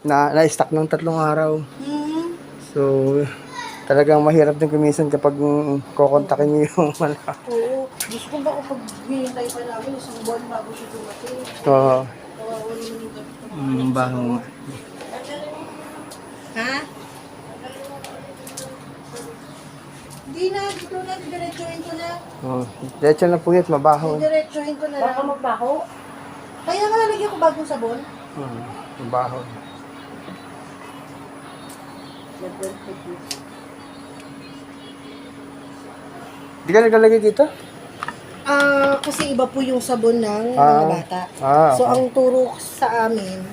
na-stuck ng 3 araw. Hmm. So, talagang mahirap din kuminsan kapag kukontakin niyo yung ano. Oo. Gusto ko ba kapag hinihintay pa namin isang buwan bago siya dumating. Oo. Kawawa naman yung gamit. Baho nga. Ha? Hindi na, dito na, diretsuhin ko na. Diretso na po yun, mabaho. Diretsuhin ko na lang. Baka magbaho? Kaya nga, lagyan ko bagong sabon. Mabaho. Di ka naglalagay dito? Kasi iba po yung sabon ng mga bata. So, Okay. ang turo sa amin,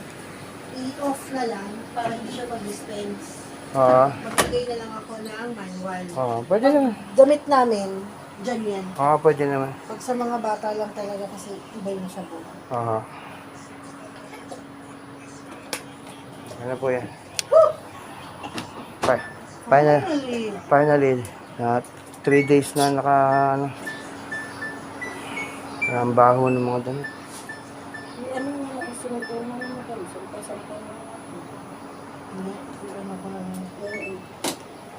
i-off na lang para hindi siya mag-dispense. Maglagay na lang ako ng manual. Pwede naman. Gamit namin, dyan yan. Pwede naman. Pag sa mga bata lang talaga kasi iba yung sabon. Ano po yan? Finally, 3 days na ang baho ng mga damit. Ano yung nakasunod ko naman mo kami? Sampa-sampa na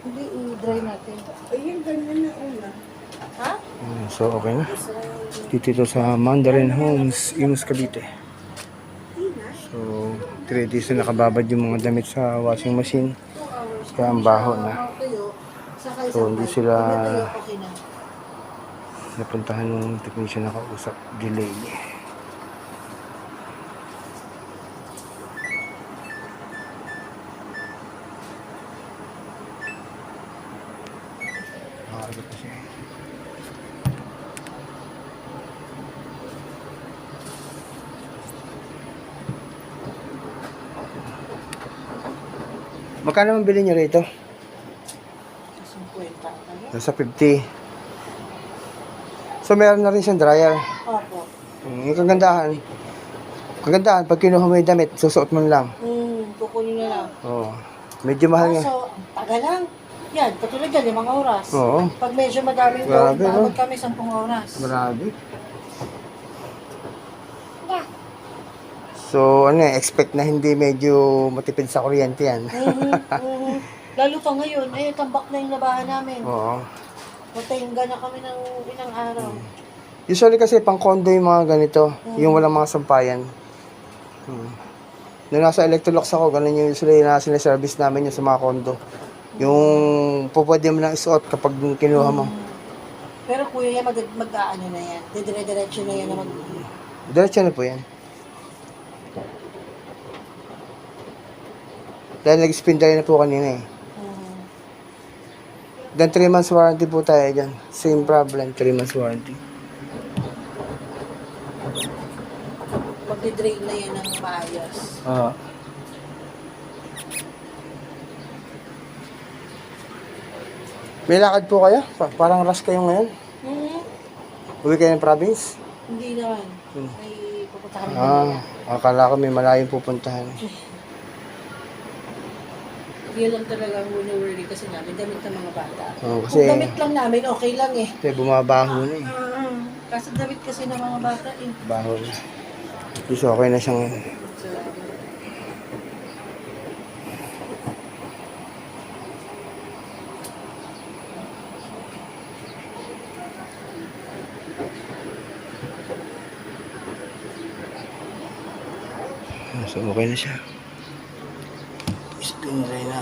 hindi, i-dry natin. Ayun, ganyan na una. Ha? So, okay na. Dito sa Mandarin Homes, Imus, Cavite. So, 3 days na nakababad yung mga damit sa washing machine. Kaya ang baho na. So, hindi sila napuntahan ng technician na kausap. Delay. Maaga pa siya. Magkano ang bili niyo rito? 50. Nasa 50. So, meron na rin siyang dryer. Opo. Yung kagandahan, pag kinuha mo yung damit, susuot mo lang. Kukunin na lang. Medyo mahal nga. So, tagal lang. Yan, katulad yan, 5 oras. Pag medyo madaming Grabe, doon, babad kami 10 oras. Grabe. So, expect na hindi medyo matipid sa kuryente yan. Lalo pa ngayon, tambak na yung labahan namin. Matahinga na kami ng ilang araw. Usually kasi pang condo yung mga ganito, yung walang mga sampayan. Nung nasa Electrolux ako, ganun yung usually na sinaservice namin yung sa mga condo. Yung pwede mo lang isuot kapag kinuha mo. Pero kuya yan, mag-aano na yan. Dire-diretso na yan na Diretso na po yan. Dahil nag-spin dry na po kanina eh. Then 3 months warranty po tayo dyan. Same problem, 3 months warranty. Pag-drain na yan ng maayos. May lakad po kayo? Parang rush kayo ngayon? Uwi kayo ng province? Hindi naman. May pupuntahan Akala ko may malayong pupuntahan. Yun lang talaga ang worry kasi namin, damit ng mga bata. Kasi, kung damit lang namin, okay lang eh. Kasi bumabaho na eh. Kasi damit kasi ng mga bata eh. Baho na. So, okay na siya ngayon. So, okay na siya. Spin dry na.